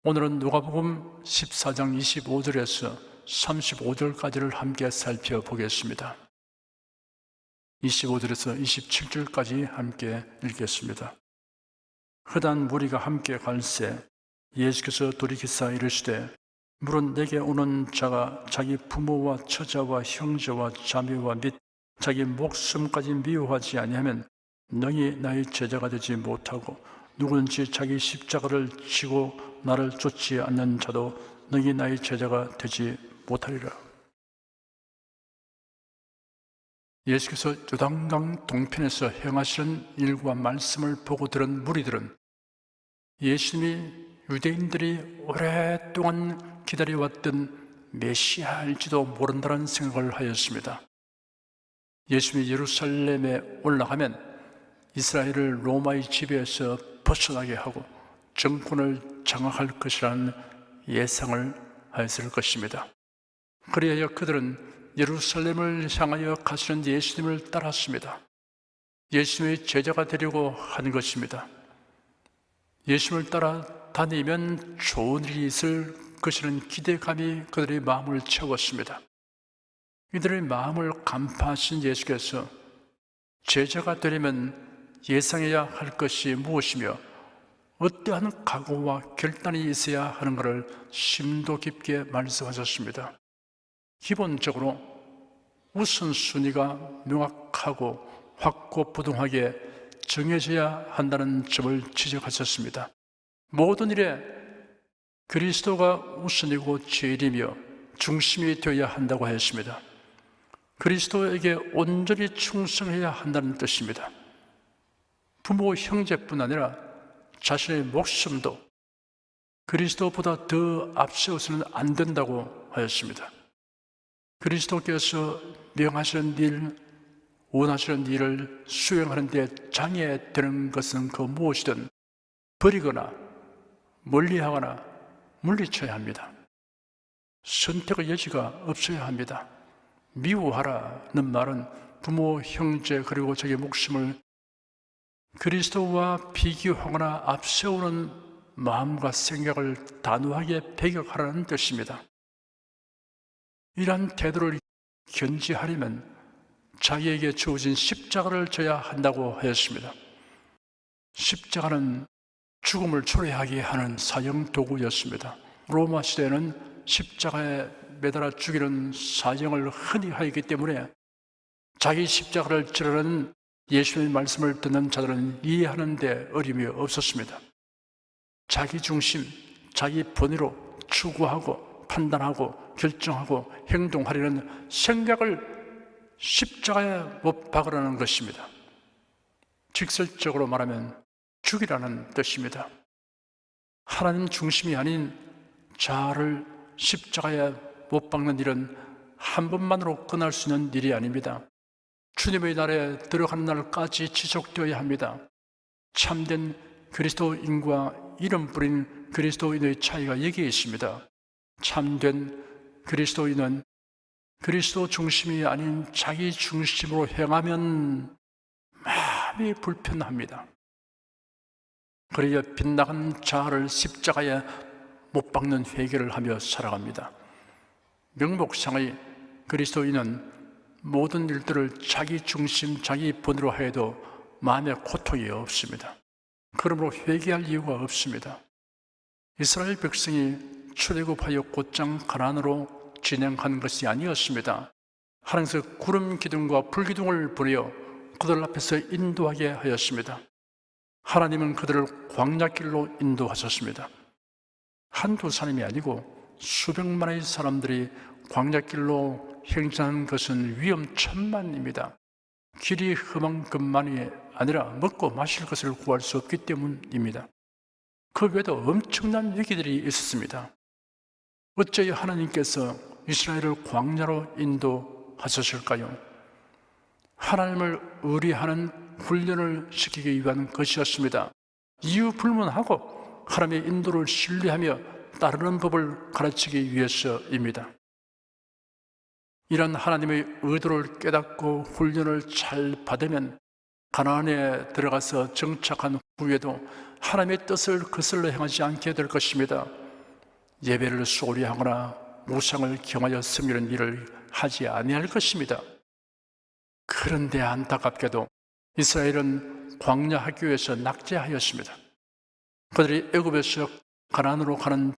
오늘은 누가복음 14장 25절에서 35절까지를 함께 살펴보겠습니다. 25절에서 27절까지 함께 읽겠습니다. 흔한 무리가 함께 갈새 예수께서 돌이키사 이르시되 물은 내게 오는 자가 자기 부모와 처자와 형제와 자매와 및 자기 목숨까지 미워하지 아니하면 능히 나의 제자가 되지 못하고 누구든지 자기 십자가를 지고 나를 쫓지 않는 자도 능히 나의 제자가 되지 못하리라. 예수께서 요단강 동편에서 행하시는 일과 말씀을 보고 들은 무리들은 예수님이 유대인들이 오랫동안 기다려왔던 메시아일지도 모른다는 생각을 하였습니다. 예수님이 예루살렘에 올라가면 이스라엘을 로마의 지배에서 벗어나게 하고 정권을 장악할 것이라는 예상을 하였을 것입니다. 그리하여 그들은 예루살렘을 향하여 가시는 예수님을 따랐습니다. 예수님의 제자가 되려고 하는 것입니다. 예수님을 따라 다니면 좋은 일이 있을 것이라는 기대감이 그들의 마음을 채웠습니다. 이들의 마음을 간파하신 예수께서 제자가 되려면 예상해야 할 것이 무엇이며 어떠한 각오와 결단이 있어야 하는 것을 심도 깊게 말씀하셨습니다. 기본적으로 우선순위가 명확하고 확고부동하게 정해져야 한다는 점을 지적하셨습니다. 모든 일에 그리스도가 우선이고 제일이며 중심이 되어야 한다고 하였습니다. 그리스도에게 온전히 충성해야 한다는 뜻입니다. 부모, 형제뿐 아니라 자신의 목숨도 그리스도보다 더 앞세워서는 안 된다고 하였습니다. 그리스도께서 명하시는 일, 원하시는 일을 수행하는 데 장애되는 것은 그 무엇이든 버리거나 멀리하거나 물리쳐야 합니다. 선택의 여지가 없어야 합니다. 미워하라는 말은 부모, 형제 그리고 자기 목숨을 그리스도와 비교하거나 앞세우는 마음과 생각을 단호하게 배격하라는 뜻입니다. 이러한 태도를 견지하려면 자기에게 주어진 십자가를 져야 한다고 하였습니다. 십자가는 죽음을 초래하게 하는 사형 도구였습니다. 로마 시대에는 십자가에 매달아 죽이는 사형을 흔히 하였기 때문에 자기 십자가를 지르는 예수님의 말씀을 듣는 자들은 이해하는 데 어려움이 없었습니다. 자기 중심, 자기 본의로 추구하고 판단하고 결정하고 행동하려는 생각을 십자가에 못 박으라는 것입니다. 직설적으로 말하면 죽이라는 뜻입니다. 하나님 중심이 아닌 자아를 십자가에 못 박는 일은 한 번만으로 끝날 수 있는 일이 아닙니다. 주님의 날에 들어가는 날까지 지속되어야 합니다. 참된 그리스도인과 이름 뿌린 그리스도인의 차이가 여기에 있습니다. 참된 그리스도인은 그리스도 중심이 아닌 자기 중심으로 행하면 마음이 불편합니다. 그래야 빗나간 자아를 십자가에 못 박는 회개를 하며 살아갑니다. 명목상의 그리스도인은 모든 일들을 자기 중심, 자기 본으로 해도 마음에 고통이 없습니다. 그러므로 회개할 이유가 없습니다. 이스라엘 백성이 출애굽하여 곧장 가나안으로 진행한 것이 아니었습니다. 하나님께서 구름 기둥과 불 기둥을 보내어 그들 앞에서 인도하게 하였습니다. 하나님은 그들을 광야길로 인도하셨습니다. 한두 사람이 아니고 수백만의 사람들이 광야길로 행진하는 것은 위험천만입니다. 길이 험한 것만이 아니라 먹고 마실 것을 구할 수 없기 때문입니다. 그 외에도 엄청난 위기들이 있었습니다. 어찌 하나님께서 이스라엘을 광야로 인도하셨을까요? 하나님을 의뢰하는 훈련을 시키기 위한 것이었습니다. 이유 불문하고 하나님의 인도를 신뢰하며 따르는 법을 가르치기 위해서입니다. 이런 하나님의 의도를 깨닫고 훈련을 잘 받으면 가나안에 들어가서 정착한 후에도 하나님의 뜻을 거슬러 행하지 않게 될 것입니다. 예배를 소홀히 하거나 우상을 경하여 섬기는 일을 하지 아니할 것입니다. 그런데 안타깝게도 이스라엘은 광야 학교에서 낙제하였습니다. 그들이 애굽에서 가나안으로 가는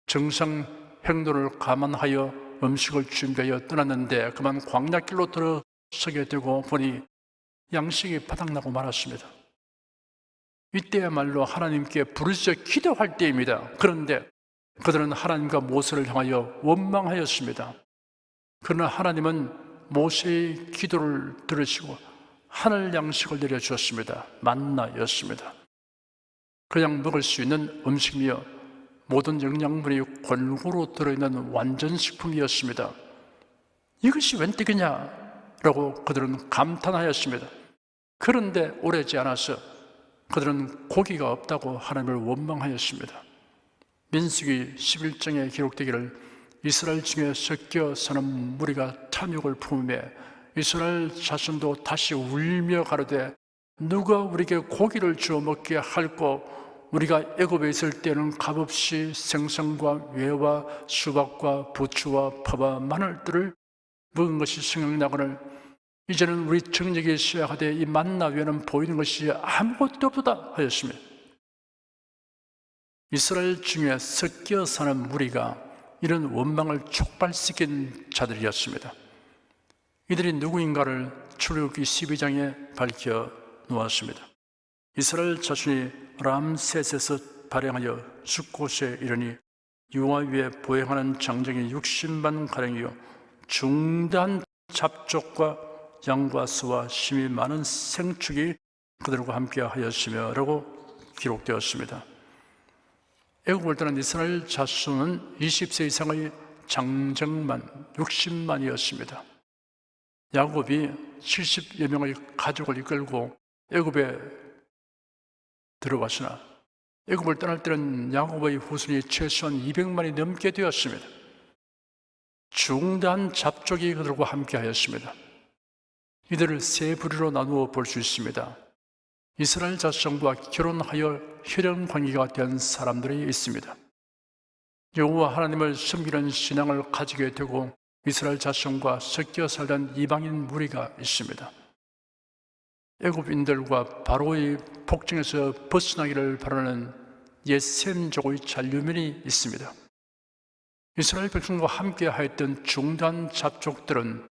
정상 행로를 감안하여 음식을 준비하여 떠났는데 그만 광야길로 들어서게 되고 보니 양식이 바닥나고 말았습니다. 이때야말로 하나님께 부르짖어 기도할 때입니다. 그런데 그들은 하나님과 모세를 향하여 원망하였습니다. 그러나 하나님은 모세의 기도를 들으시고 하늘 양식을 내려주었습니다. 만나였습니다. 그냥 먹을 수 있는 음식이며 모든 영양분이 골고루 들어있는 완전식품이었습니다. 이것이 웬 떡이냐? 라고 그들은 감탄하였습니다. 그런데 오래지 않아서 그들은 고기가 없다고 하나님을 원망하였습니다. 민수기 11장에 기록되기를 이스라엘 중에 섞여 사는 무리가 탐욕을 품으며 이스라엘 자손도 다시 울며 가로되 누가 우리에게 고기를 주어 먹게 할꼬 우리가 애굽에 있을 때는 값없이 생선과 외와 수박과 부추와 파와 마늘들을 먹은 것이 생각나거늘 이제는 우리 정력이 시작하되 이 만나 외에는 보이는 것이 아무것도 없다 하였습니다. 이스라엘 중에 섞여 사는 무리가 이런 원망을 촉발시킨 자들이었습니다. 이들이 누구인가를 출애굽기 12장에 밝혀 놓았습니다. 이스라엘 자손이 람셋에서 발행하여 숫곳에 이르니 유아 위에 보행하는 장정이 60만 가량이요 중대한 잡족과 양과 소와 심이 많은 생축이 그들과 함께 하였으며 라고 기록되었습니다. 애굽을 떠난 이스라엘 자손은 20세 이상의 장정만 60만이었습니다. 야곱이 70여 명의 가족을 이끌고 애굽에 들어왔으나 애굽을 떠날 때는 야곱의 후손이 최소한 200만이 넘게 되었습니다. 중대한 잡족이 그들과 함께 하였습니다. 이들을 세 부류로 나누어 볼 수 있습니다. 이스라엘 자손과 결혼하여 혈연 관계가 된 사람들이 있습니다. 여호와 하나님을 섬기는 신앙을 가지게 되고 이스라엘 자손과 섞여 살던 이방인 무리가 있습니다. 애굽인들과 바로의 폭정에서 벗어나기를 바라는 옛 셈족의 잔류민이 있습니다. 이스라엘 백성과 함께 하였던 중단 잡족들은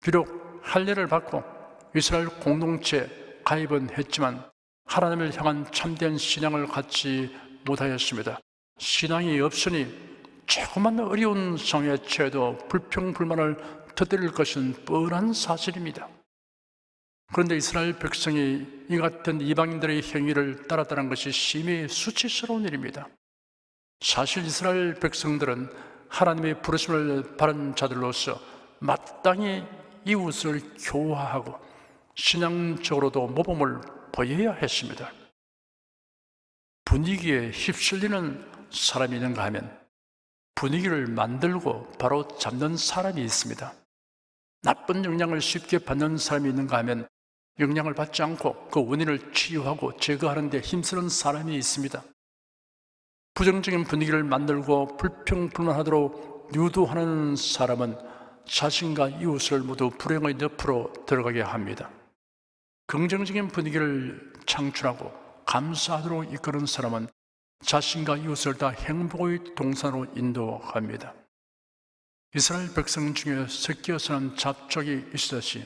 비록 할례를 받고 이스라엘 공동체에 가입은 했지만 하나님을 향한 참된 신앙을 갖지 못하였습니다. 신앙이 없으니 조그만 어려운 상황에 처해도 불평불만을 터뜨릴 것은 뻔한 사실입니다. 그런데 이스라엘 백성이 이 같은 이방인들의 행위를 따랐다는 것이 심히 수치스러운 일입니다. 사실 이스라엘 백성들은 하나님의 부르심을 받은 자들로서 마땅히 이웃을 교화하고 신앙적으로도 모범을 보여야 했습니다. 분위기에 휩쓸리는 사람이 있는가 하면 분위기를 만들고 바로 잡는 사람이 있습니다. 나쁜 영향을 쉽게 받는 사람이 있는가 하면 영향을 받지 않고 그 원인을 치유하고 제거하는 데 힘쓰는 사람이 있습니다. 부정적인 분위기를 만들고 불평불만하도록 유도하는 사람은 자신과 이웃을 모두 불행의 늪으로 들어가게 합니다. 긍정적인 분위기를 창출하고 감사하도록 이끄는 사람은 자신과 이웃을 다 행복의 동산으로 인도합니다. 이스라엘 백성 중에 섞여 사는 잡족이 있듯이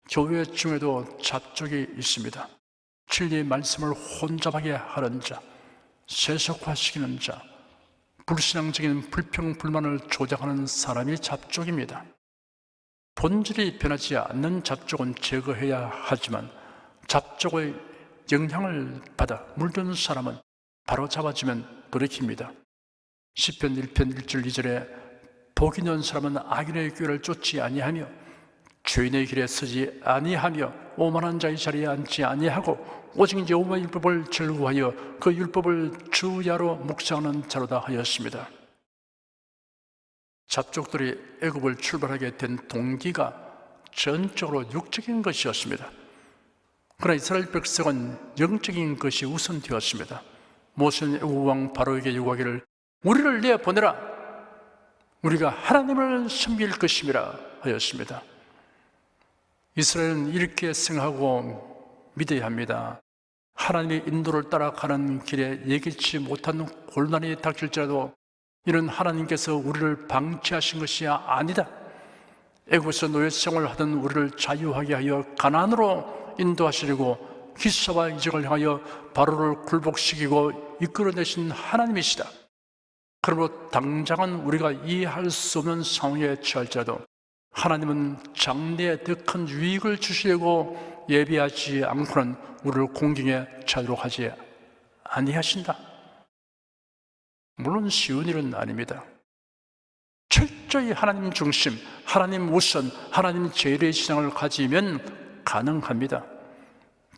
교회 중에도 잡족이 있습니다. 진리의 말씀을 혼잡하게 하는 자, 세속화시키는 자, 불신앙적인 불평불만을 조장하는 사람이 잡족입니다. 본질이 변하지 않는 잡족은 제거해야 하지만 잡족의 영향을 받아 물든 사람은 바로 잡아주면 돌이킵니다. 시편 1편 1절 2절에 복 있는 사람은 악인의 꾀를 쫓지 아니하며 죄인의 길에 서지 아니하며 오만한 자의 자리에 앉지 아니하고 오직 여호와의 율법을 즐거워하여 그 율법을 주야로 묵상하는 자로다 하였습니다. 잡족들이 애굽을 출발하게 된 동기가 전적으로 육적인 것이었습니다. 그러나 이스라엘 백성은 영적인 것이 우선되었습니다. 모세는 애굽 왕 바로에게 요구하기를 우리를 내보내라. 우리가 하나님을 섬길 것임이라 하였습니다. 이스라엘은 이렇게 생각하고 믿어야 합니다. 하나님의 인도를 따라가는 길에 예기치 못한 곤란이 닥칠지라도 이는 하나님께서 우리를 방치하신 것이 아니다. 애굽에서 노예 생활을 하던 우리를 자유하게 하여 가나안으로 인도하시려고 기사와 이적을 향하여 바로를 굴복시키고 이끌어내신 하나님이시다. 그러므로 당장은 우리가 이해할 수 없는 상황에 처할지라도 하나님은 장래에 더 큰 유익을 주시려고 예비하지 않고는 우리를 공경에 처하도록 하지 아니하신다. 물론 쉬운 일은 아닙니다. 철저히 하나님 중심, 하나님 우선, 하나님 제일의 신앙을 가지면 가능합니다.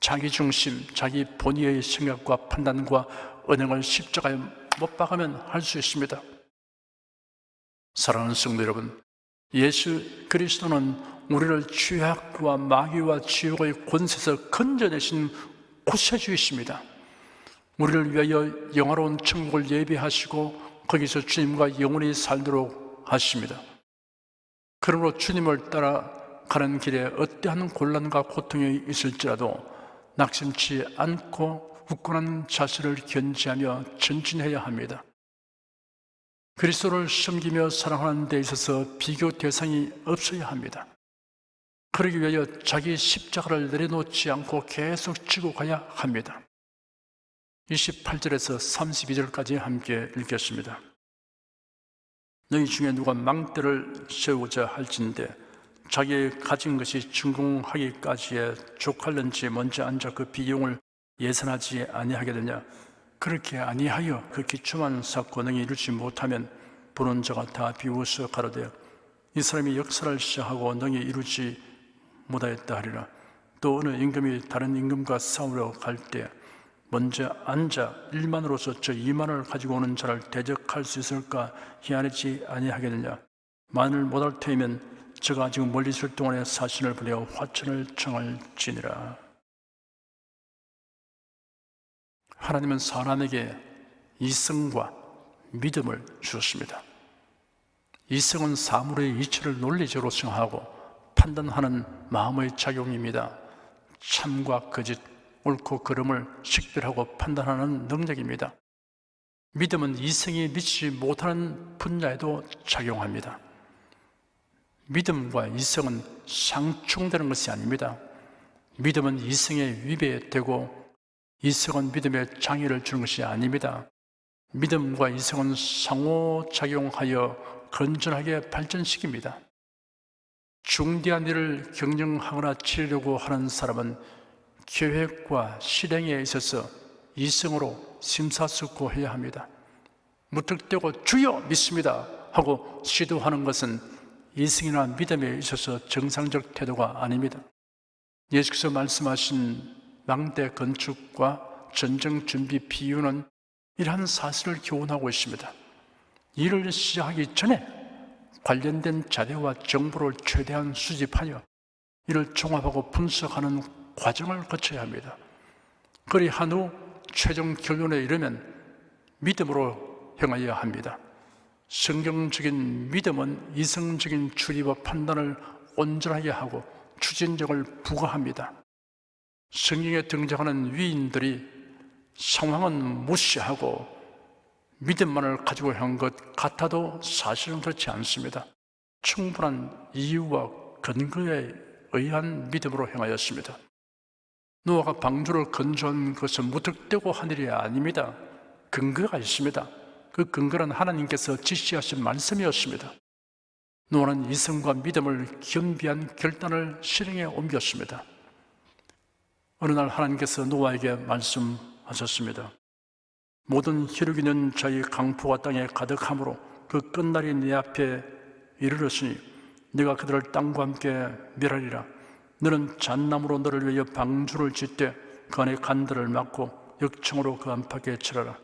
자기 중심, 자기 본의의 생각과 판단과 언행을 십자가에 못 박으면 할 수 있습니다. 사랑하는 성도 여러분, 예수 그리스도는 우리를 죄악과 마귀와 지옥의 권세에서 건져내신 구세주이십니다. 우리를 위하여 영화로운 천국을 예비하시고 거기서 주님과 영원히 살도록 하십니다. 그러므로 주님을 따라가는 길에 어떠한 곤란과 고통이 있을지라도 낙심치 않고 굳건한 자세를 견지하며 전진해야 합니다. 그리스도를 섬기며 사랑하는 데 있어서 비교 대상이 없어야 합니다. 그러기 위하여 자기 십자가를 내려놓지 않고 계속 지고 가야 합니다. 28절에서 32절까지 함께 읽겠습니다. 너희 중에 누가 망대를 세우고자 할진대 자기의 가진 것이 준공하기까지에 족할는지 먼저 앉아 그 비용을 예산하지 아니하겠느냐. 그렇게 아니하여 그 기초만 쌓고 능히 이루지 못하면 보는 자가 다 비웃어 가로되 이 사람이 역사를 시작하고 능히 이루지 못하였다 하리라. 또 어느 임금이 다른 임금과 싸우러 갈 때 먼저 앉아 1만으로서 저 2만을 가지고 오는 자를 대적할 수 있을까 희한하지 아니하겠느냐. 만을 못할 테이면 저가 지금 멀리 있을 동안에 사신을 보내어 화천을 청할지니라. 하나님은 사람에게 이성과 믿음을 주었습니다. 이성은 사물의 이치를 논리적으로 생각하고 판단하는 마음의 작용입니다. 참과 거짓, 옳고 그름을 식별하고 판단하는 능력입니다. 믿음은 이성이 미치지 못하는 분야에도 작용합니다. 믿음과 이성은 상충되는 것이 아닙니다. 믿음은 이성에 위배되고 이성은 믿음에 장애를 주는 것이 아닙니다. 믿음과 이성은 상호작용하여 건전하게 발전시킵니다. 중대한 일을 경영하거나 치르려고 하는 사람은 계획과 실행에 있어서 이성으로 심사숙고해야 합니다. 무턱대고 주여 믿습니다 하고 시도하는 것은 이성이나 믿음에 있어서 정상적 태도가 아닙니다. 예수께서 말씀하신 망대 건축과 전쟁 준비 비유는 이러한 사실을 교훈하고 있습니다. 일을 시작하기 전에 관련된 자료와 정보를 최대한 수집하여 이를 종합하고 분석하는 과정을 거쳐야 합니다. 그리한 후 최종 결론에 이르면 믿음으로 행하여야 합니다. 성경적인 믿음은 이성적인 추리와 판단을 온전하게 하고 추진력을 부과합니다. 성경에 등장하는 위인들이 상황은 무시하고 믿음만을 가지고 한 것 같아도 사실은 그렇지 않습니다. 충분한 이유와 근거에 의한 믿음으로 행하였습니다. 노아가 방주를 건조한 것은 무턱대고 한 일이 아닙니다. 근거가 있습니다. 그 근거는 하나님께서 지시하신 말씀이었습니다. 노아는 이성과 믿음을 겸비한 결단을 실행에 옮겼습니다. 어느 날 하나님께서 노아에게 말씀하셨습니다. 모든 혈육 있는 자의 강포가 땅에 가득하므로 그 끝날이 내 앞에 이르렀으니 네가 그들을 땅과 함께 멸하리라. 너는 잣나무로 너를 위하여 방주를 짓되 그 안에 간들을 막고 역청으로 그 안팎에 칠하라.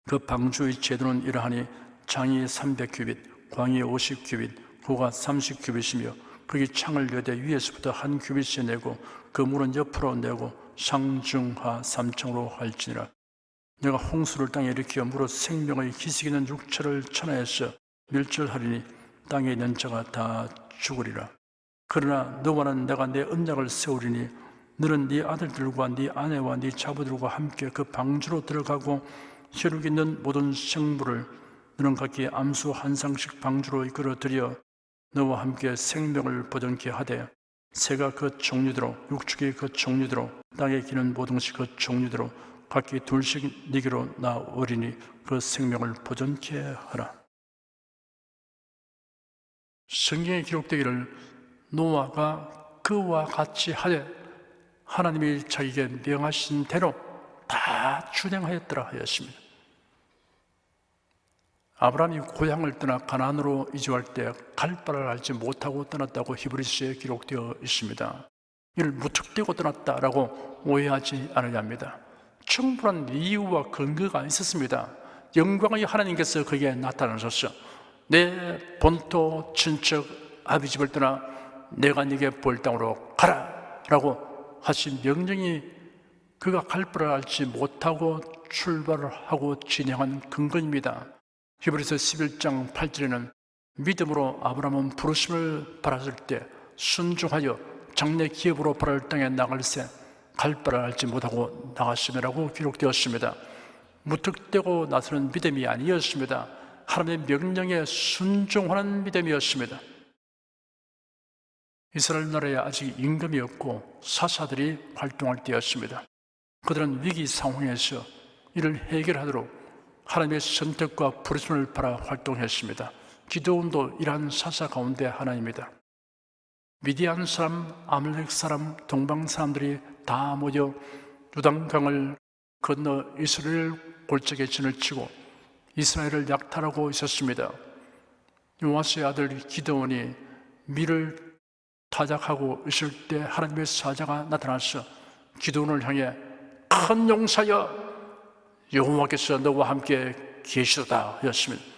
그 방주의 제도는 이러하니 장이 300규빗, 광이 50규빗, 고가 30규빗이며 거기 창을 여대 위에서부터 한 규빗씩 내고 그 물은 옆으로 내고 상중하 3층으로 할지니라. 내가 홍수를 땅에 일으켜 무릇 생명의 기식 있는 육체를 천하에서 멸절하리니 땅에 있는 자가 다 죽으리라. 그러나 너와는 내가 내 언약을 세우리니 너는 네 아들들과 네 아내와 네 자부들과 함께 그 방주로 들어가고 혈육 있는 모든 생물을 너는 각기 암수 한 상씩 방주로 이끌어들여 너와 함께 생명을 보존케 하되 새가 그 종류대로 육축이 그 종류대로 땅에 기는 모든 것이 그 종류대로 각기 둘씩 네게로 나오리니 그 생명을 보존케 하라. 성경에 기록되기를 노아가 그와 같이 하되 하나님이 자기에게 명하신 대로 다 준행하였더라 하였습니다. 아브라함이 고향을 떠나 가나안으로 이주할 때 갈 바를 알지 못하고 떠났다고 히브리서에 기록되어 있습니다. 이를 무턱대고 떠났다라고 오해하지 않으려 합니다. 충분한 이유와 근거가 있었습니다. 영광의 하나님께서 그에게 나타나셔서 내 본토 친척 아비집을 떠나 내가 네게 볼 땅으로 가라 라고 하신 명령이 그가 갈 바를 알지 못하고 출발을 하고 진행한 근거입니다. 히브리서 11장 8절에는 믿음으로 아브라함은 부르심을 받았을 때 순종하여 장래 기업으로 바랄 땅에 나갈새 갈 바를 알지 못하고 나갔음이라고 기록되었습니다. 무턱대고 나서는 믿음이 아니었습니다. 하나님의 명령에 순종하는 믿음이었습니다. 이스라엘 나라에 아직 임금이 없고 사사들이 활동할 때였습니다. 그들은 위기 상황에서 이를 해결하도록 하나님의 선택과 부르심을 받아 활동했습니다. 기드온도 이러한 사사 가운데 하나입니다. 미디안 사람, 아말렉 사람, 동방 사람들이 다 모여 요단강을 건너 이스라엘 골짜기에 진을 치고 이스라엘을 약탈하고 있었습니다. 요아스의 아들 기드온이 밀을 타작하고 있을 때 하나님의 사자가 나타나서 기드온을 향해 큰 용사여 여호와께서 너와 함께 계시도다 하였습니다.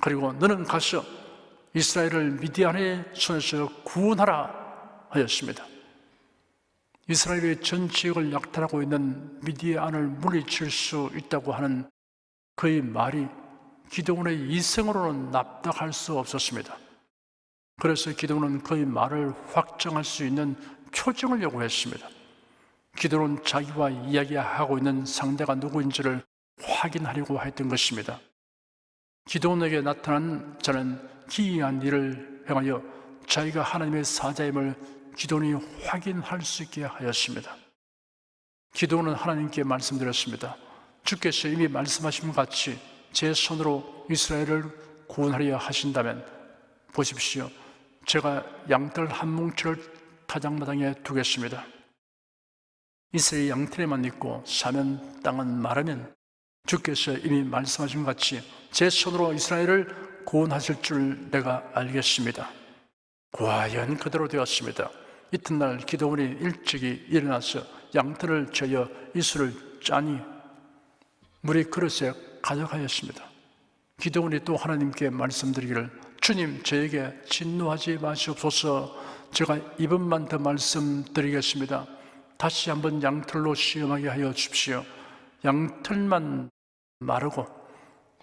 그리고 너는 가서 이스라엘을 미디안의 손에서 구원하라 하였습니다. 이스라엘의 전 지역을 약탈하고 있는 미디안을 물리칠 수 있다고 하는 그의 말이 기드온의 이성으로는 납득할 수 없었습니다. 그래서 기드온은 그의 말을 확정할 수 있는 표정을 요구했습니다. 기드온은 자기와 이야기하고 있는 상대가 누구인지를 확인하려고 했던 것입니다. 기드온에게 나타난 자는 기이한 일을 행하여 자기가 하나님의 사자임을 기드온이 확인할 수 있게 하였습니다. 기드온은 하나님께 말씀드렸습니다. 주께서 이미 말씀하신 것 같이 제 손으로 이스라엘을 구원하려 하신다면 보십시오. 제가 양털 한 뭉치를 타작마당에 두겠습니다. 이스라엘 양털에만 있고 사면 땅은 마르면 주께서 이미 말씀하신 것 같이 제 손으로 이스라엘을 구원하실 줄 내가 알겠습니다. 과연 그대로 되었습니다. 이튿날 기드온이 일찍이 일어나서 양털을 저어 이슬을 짜니 물이 그릇에 가득하였습니다. 기드온이 또 하나님께 말씀드리기를 주님 저에게 진노하지 마시옵소서. 제가 이번만 더 말씀드리겠습니다. 다시 한번 양털로 시험하게 하여 주십시오. 양털만 마르고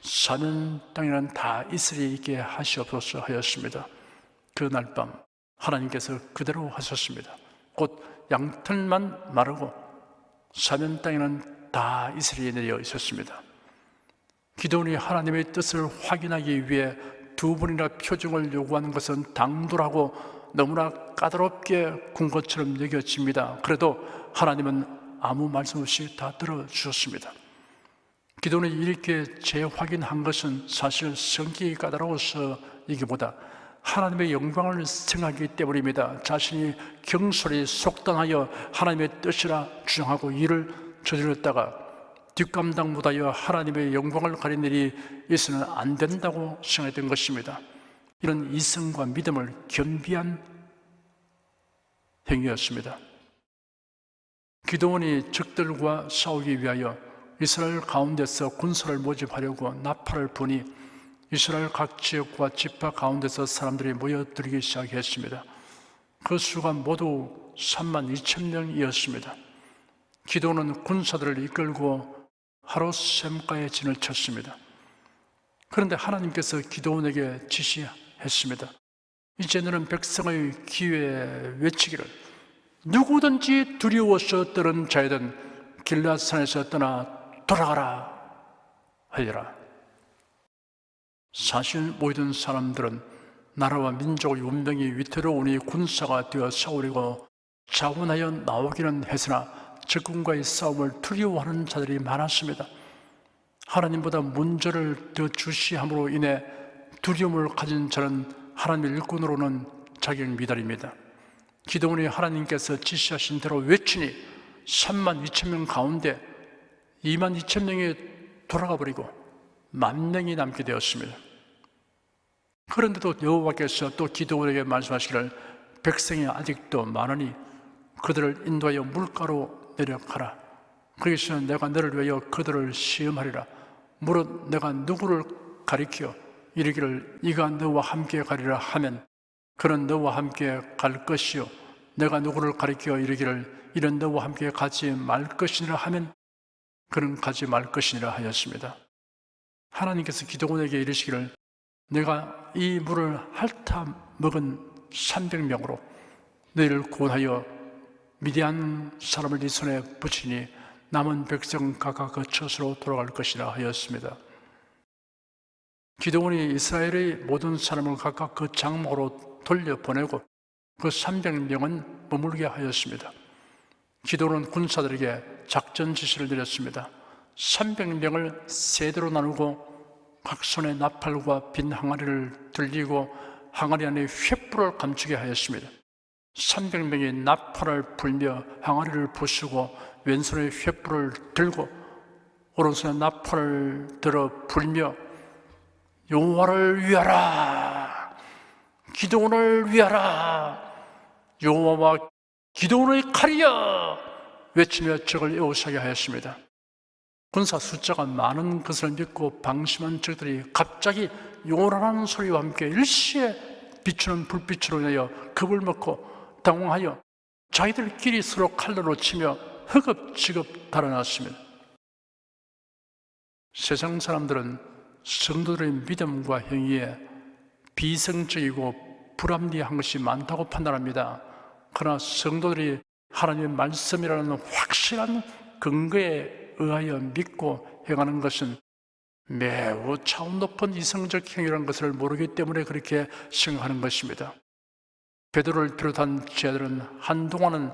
사는 땅에는 다 이슬이 있게 하시옵소서 하였습니다. 그날 밤 하나님께서 그대로 하셨습니다. 곧 양털만 마르고 사는 땅에는 다 이슬이 내려 있었습니다. 기드온이 하나님의 뜻을 확인하기 위해 두 번이나 표정을 요구하는 것은 당돌하고 너무나 까다롭게 군 것처럼 여겨집니다. 그래도 하나님은 아무 말씀 없이 다 들어주셨습니다. 기도는 이렇게 재확인한 것은 사실 성격이 까다로워서 이기보다 하나님의 영광을 생각하기 때문입니다. 자신이 경솔히 속단하여 하나님의 뜻이라 주장하고 일을 저질렀다가 뒷감당 못하여 하나님의 영광을 가린 일이 있어서는 안 된다고 생각했던 것입니다. 이런 이성과 믿음을 겸비한 행위였습니다. 기드온이 적들과 싸우기 위하여 이스라엘 가운데서 군사를 모집하려고 나팔을 부니 이스라엘 각 지역과 지파 가운데서 사람들이 모여들기 시작했습니다. 그 수가 모두 32,000명이었습니다. 기드온은 군사들을 이끌고 하루 샘가에 진을 쳤습니다. 그런데 하나님께서 기드온에게 지시했습니다. 이제 너는 백성의 기회에 외치기를, 누구든지 두려워서 떠는 자이든 길앗산에서 떠나 돌아가라 하여라. 사실 모이던 사람들은 나라와 민족의 운명이 위태로우니 군사가 되어 싸우려고 자원하여 나오기는 했으나 적군과의 싸움을 두려워하는 자들이 많았습니다. 하나님보다 문제를 더 주시함으로 인해 두려움을 가진 자는 하나님의 일꾼으로는 자격 미달입니다. 기드온이 하나님께서 지시하신 대로 외치니 3만 2천 명 가운데 2만 2천 명이 돌아가 버리고 1만 명이 남게 되었습니다. 그런데도 여호와께서 또 기드온에게 말씀하시기를, 백성이 아직도 많으니 그들을 인도하여 물가로 내려가라. 거기서 내가 너를 위하여 그들을 시험하리라. 무릇 내가 누구를 가리켜 이르기를 이가 너와 함께 가리라 하면 그는 너와 함께 갈 것이요, 내가 누구를 가리켜 이르기를 이는 너와 함께 가지 말 것이니라 하면 그는 가지 말 것이니라 하였습니다. 하나님께서 기드온에게 이르시기를, 내가 이 물을 핥아 먹은 300명으로 너희를 구원하여 미디안 사람을 네 손에 붙이니 남은 백성 각각 그 처소로 돌아갈 것이라 하였습니다. 기드온이 이스라엘의 모든 사람을 각각 그 장막으로 돌려보내고 그 300명은 머물게 하였습니다. 기드온은 군사들에게 작전 지시를 내렸습니다. 300명을 세대로 나누고 각 손에 나팔과 빈 항아리를 들리고 항아리 안에 횃불을 감추게 하였습니다. 300명이 나팔을 불며 항아리를 부수고 왼손에 횃불을 들고 오른손에 나팔을 들어 불며 여호와를 위하라, 기드온을 위하라, 여호와와 기드온의 칼이여 외치며 적을 에워싸게 하였습니다. 군사 숫자가 많은 것을 믿고 방심한 적들이 갑자기 요란한 소리와 함께 일시에 비추는 불빛으로 인하여 겁을 먹고 당황하여 자기들끼리 서로 칼로 치며 허겁지겁 달아났습니다. 세상 사람들은 성도들의 믿음과 행위에 비성적이고 불합리한 것이 많다고 판단합니다. 그러나 성도들이 하나님의 말씀이라는 확실한 근거에 의하여 믿고 행하는 것은 매우 차원 높은 이성적 행위라는 것을 모르기 때문에 그렇게 생각하는 것입니다. 베드로를 비롯한 제자들은 한동안은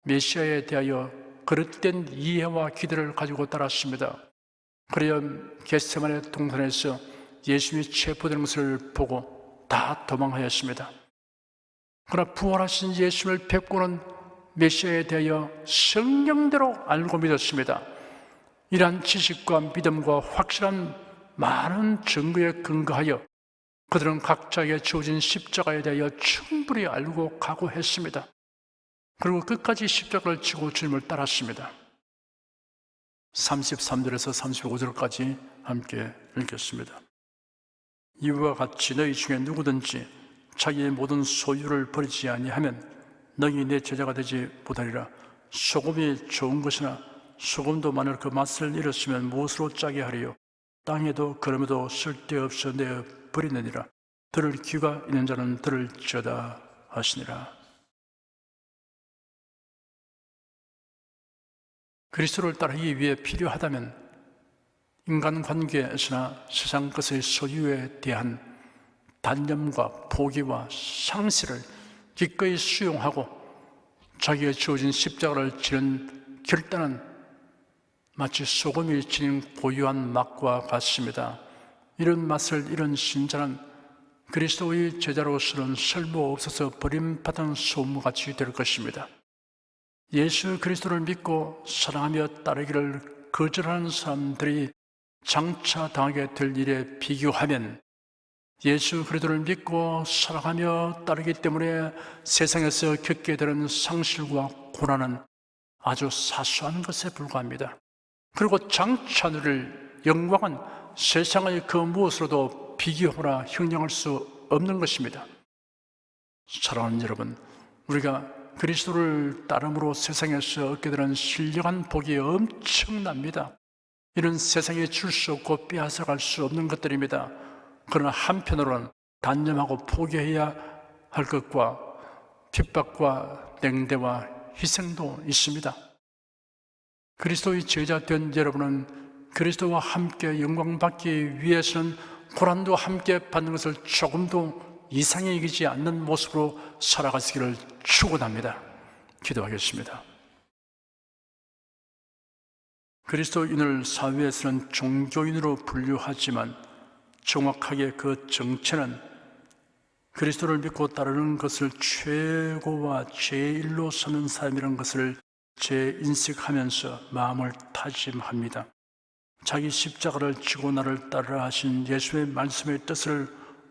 메시아에 대하여 그릇된 이해와 기대를 가지고 따랐습니다. 그래야 겟세마네 동산에서 예수님이 체포되는 것을 보고 다 도망하였습니다. 그러나 부활하신 예수님을 뵙고는 메시아에 대하여 성령대로 알고 믿었습니다. 이러한 지식과 믿음과 확실한 많은 증거에 근거하여 그들은 각자에게 주어진 십자가에 대하여 충분히 알고 각오했습니다. 그리고 끝까지 십자가를 지고 주님을 따랐습니다. 33절에서 35절까지 함께 읽겠습니다. 이와 같이 너희 중에 누구든지 자기의 모든 소유를 버리지 아니하면 너희 내 제자가 되지 못하리라. 소금이 좋은 것이나 소금도 만일 그 맛을 잃었으면 무엇으로 짜게 하리요? 땅에도 걸음에도 쓸데없어 내어 버리느니라. 들을 귀가 있는 자는 들을지어다 하시니라. 그리스도를 따르기 위해 필요하다면 인간관계에서나 세상 것의 소유에 대한 단념과 포기와 상실을 기꺼이 수용하고 자기의 주어진 십자가를 지는 결단은 마치 소금이 지닌 고유한 맛과 같습니다. 이런 맛을 잃은 신자는 그리스도의 제자로서는 쓸모없어서 버림받은 소금같이 될 것입니다. 예수 그리스도를 믿고 사랑하며 따르기를 거절하는 사람들이 장차 당하게 될 일에 비교하면 예수 그리스도를 믿고 사랑하며 따르기 때문에 세상에서 겪게 되는 상실과 고난은 아주 사소한 것에 불과합니다. 그리고 장차 누릴 영광은 세상의 그 무엇으로도 비교하거나 형량할 수 없는 것입니다. 사랑하는 여러분, 우리가 그리스도를 따름으로 세상에서 얻게 되는 신령한 복이 엄청납니다. 이는 세상에 줄 수 없고 빼앗아갈 수 없는 것들입니다. 그러나 한편으로는 단념하고 포기해야 할 것과 핍박과 냉대와 희생도 있습니다. 그리스도의 제자 된 여러분은 그리스도와 함께 영광 받기 위해서는 고난도 함께 받는 것을 조금도 이상히 여기지 않는 모습으로 살아가시기를 축원합니다. 기도하겠습니다. 그리스도인을 사회에서는 종교인으로 분류하지만 정확하게 그 정체는 그리스도를 믿고 따르는 것을 최고와 제일로 삼는 삶이라는 것을 재인식하면서 마음을 다짐합니다. 자기 십자가를 지고 나를 따르라 하신 예수의 말씀의 뜻을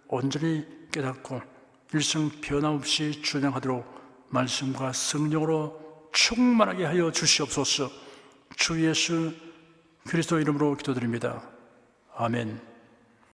온전히 깨닫고 일생 변함없이 준행하도록 말씀과 성령으로 충만하게 하여 주시옵소서. 주 예수 그리스도 이름으로 기도드립니다. 아멘.